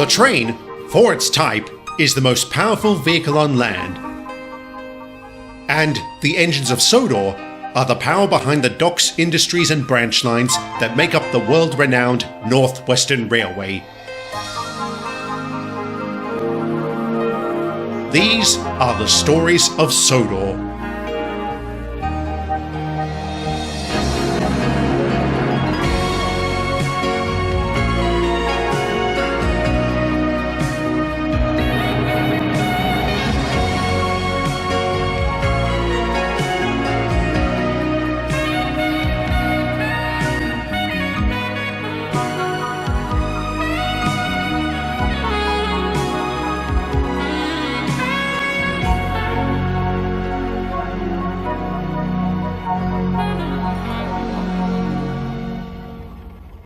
The train, for its type, is the most powerful vehicle on land. And the engines of Sodor are the power behind the docks, industries and branch lines that make up the world-renowned Northwestern Railway. These are the stories of Sodor.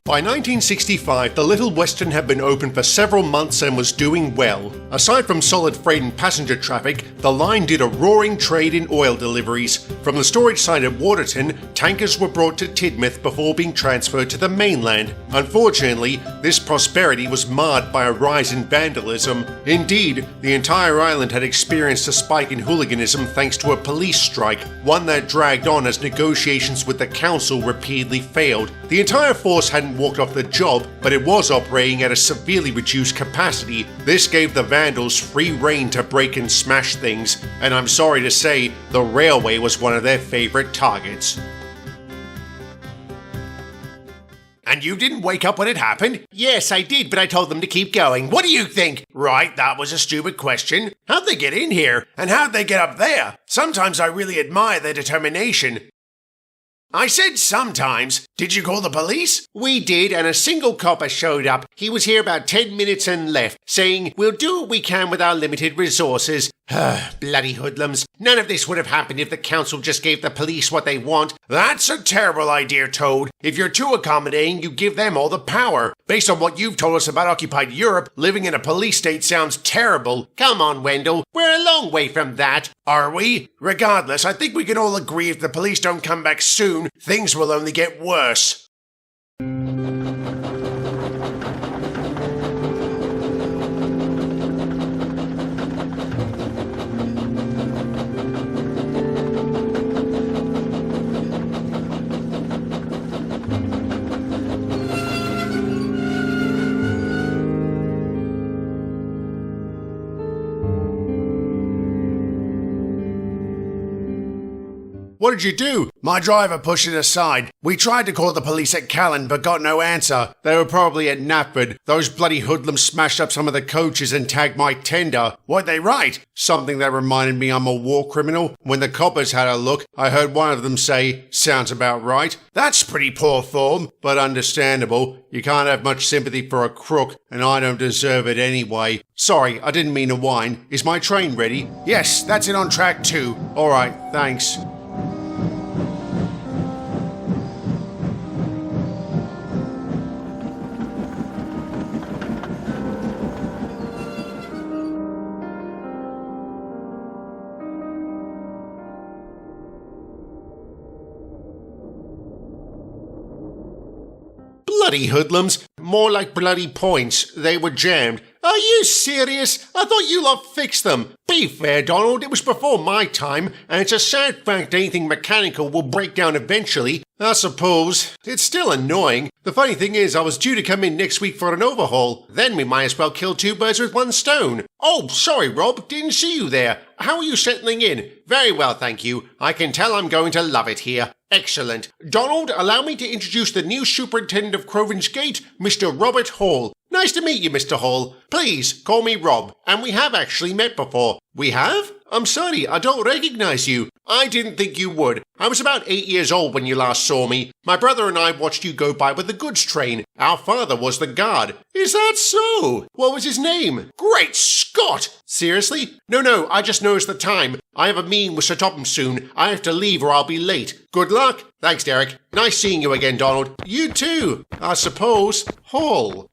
By 1965, the Little Western had been open for several months and was doing well. Aside from solid freight and passenger traffic, the line did a roaring trade in oil deliveries. From the storage site at Waterton, tankers were brought to Tidmouth before being transferred to the mainland. Unfortunately, this prosperity was marred by a rise in vandalism. Indeed, the entire island had experienced a spike in hooliganism thanks to a police strike, one that dragged on as negotiations with the council repeatedly failed. The entire force hadn't walked off the job, but it was operating at a severely reduced capacity. This gave the vandals free rein to break and smash things, and I'm sorry to say, the railway was one of their favorite targets. And you didn't wake up when it happened? Yes, I did, but I told them to keep going. What do you think? Right, that was a stupid question. How'd they get in here? And how'd they get up there? Sometimes I really admire their determination. I said sometimes. Did you call the police? We did, and a single copper showed up. He was here about 10 minutes and left, saying, "We'll do what we can with our limited resources." Bloody hoodlums. None of this would have happened if the council just gave the police what they want. That's a terrible idea, Toad. If you're too accommodating, you give them all the power. Based on what you've told us about occupied Europe, living in a police state sounds terrible. Come on, Wendell. We're a long way from that. Are we? Regardless, I think we can all agree if the police don't come back soon, things will only get worse. What did you do? My driver pushed it aside. We tried to call the police at Callan, but got no answer. They were probably at Knapford. Those bloody hoodlums smashed up some of the coaches and tagged my tender. What'd they write? Something that reminded me I'm a war criminal. When the coppers had a look, I heard one of them say, "Sounds about right." That's pretty poor form, but understandable. You can't have much sympathy for a crook, and I don't deserve it anyway. Sorry, I didn't mean to whine. Is my train ready? Yes, that's it on track 2. Alright, thanks. Bloody hoodlums. More like bloody points. They were jammed. Are you serious? I thought you lot fixed them. Be fair, Donald, it was before my time, and it's a sad fact anything mechanical will break down eventually. I suppose. It's still annoying. The funny thing is, I was due to come in next week for an overhaul. Then we might as well kill 2 birds with 1 stone. Oh, sorry, Rob. Didn't see you there. How are you settling in? Very well, thank you. I can tell I'm going to love it here. Excellent. Donald, allow me to introduce the new superintendent of Croven's Gate, Mr. Robert Hall. Nice to meet you, Mr. Hall. Please, call me Rob. And we have actually met before. We have? I'm sorry, I don't recognize you. I didn't think you would. I was about 8 years old when you last saw me. My brother and I watched you go by with the goods train. Our father was the guard. Is that so? What was his name? Great Scott! Seriously? No, I just noticed the time. I have a meeting with Sir Topham soon. I have to leave or I'll be late. Good luck. Thanks, Derek. Nice seeing you again, Donald. You too, I suppose. Hall.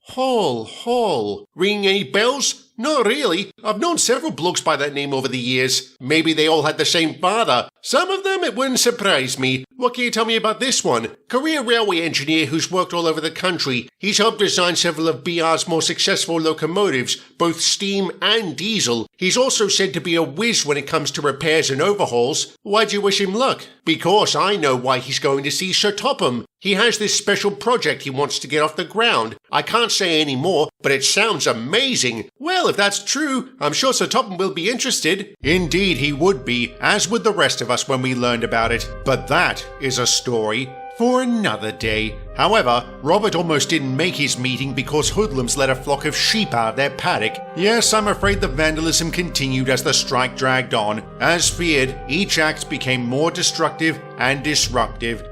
Ringing any bells? Not really. I've known several blokes by that name over the years. Maybe they all had the same father. Some of them, it wouldn't surprise me. What can you tell me about this one? Career railway engineer who's worked all over the country. He's helped design several of BR's more successful locomotives, both steam and diesel. He's also said to be a whiz when it comes to repairs and overhauls. Why'd you wish him luck? Because I know why he's going to see Sir Topham. He has this special project he wants to get off the ground. I can't say any more, but it sounds amazing. Well, if that's true, I'm sure Sir Topham will be interested. Indeed he would be, as would the rest of us when we learned about it. But that is a story for another day. However, Robert almost didn't make his meeting because hoodlums let a flock of sheep out their paddock. Yes, I'm afraid the vandalism continued as the strike dragged on. As feared, each act became more destructive and disruptive.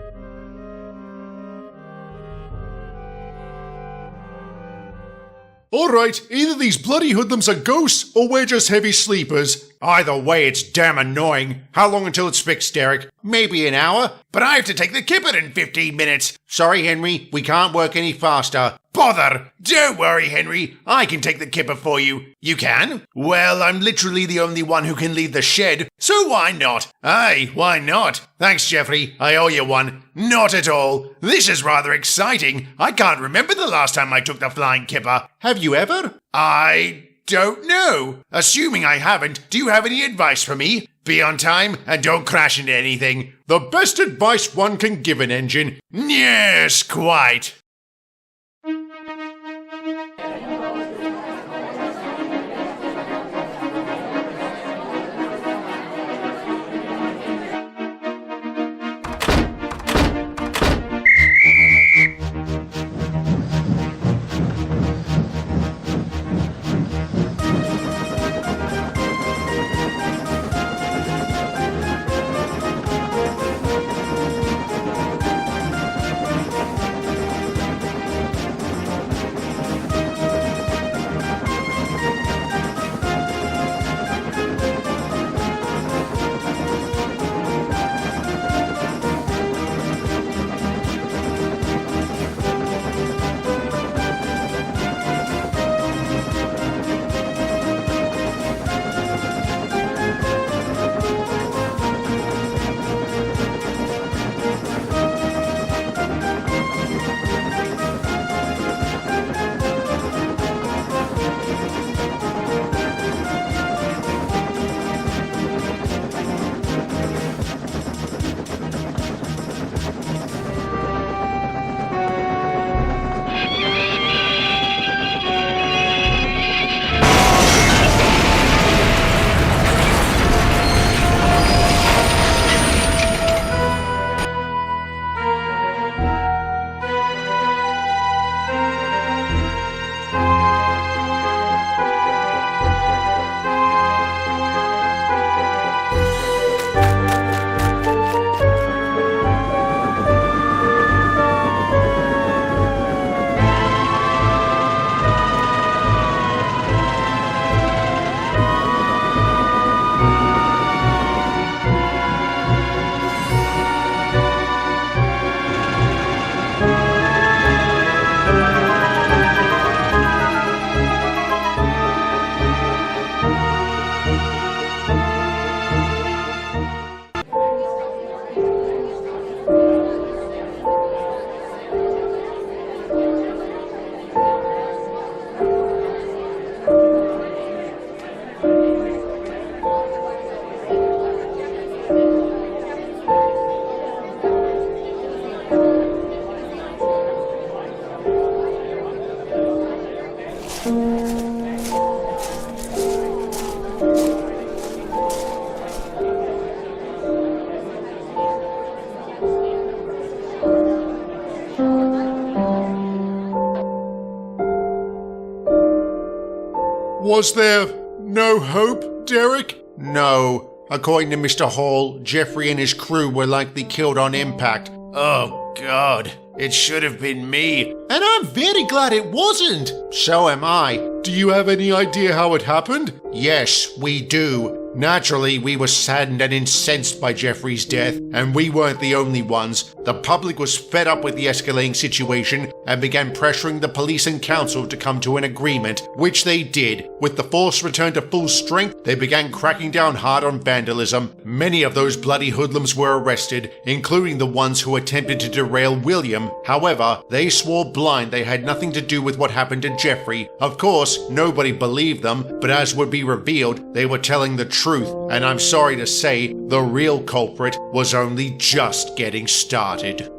Alright, either these bloody hoodlums are ghosts or we're just heavy sleepers. Either way, it's damn annoying. How long until it's fixed, Derek? Maybe an hour, but I have to take the kipper in 15 minutes. Sorry, Henry, we can't work any faster. Bother! Don't worry, Henry. I can take the kipper for you. You can? Well, I'm literally the only one who can leave the shed, so why not? Aye, why not? Thanks, Jeffrey. I owe you one. Not at all. This is rather exciting. I can't remember the last time I took the flying kipper. Have you ever? I don't know. Assuming I haven't, do you have any advice for me? Be on time and don't crash into anything. The best advice one can give an engine. Yes, quite. Was there no hope, Derek? No. According to Mr. Hall, Jeffrey and his crew were likely killed on impact. Oh, God. It should have been me. And I'm very glad it wasn't. So am I. Do you have any idea how it happened? Yes, we do. Naturally, we were saddened and incensed by Jeffrey's death, and we weren't the only ones. The public was fed up with the escalating situation and began pressuring the police and council to come to an agreement, which they did. With the force returned to full strength, they began cracking down hard on vandalism. Many of those bloody hoodlums were arrested, including the ones who attempted to derail William. However, they swore blind they had nothing to do with what happened to Jeffrey. Of course, nobody believed them, but as would be revealed, they were telling the truth, and I'm sorry to say, the real culprit was only just getting started.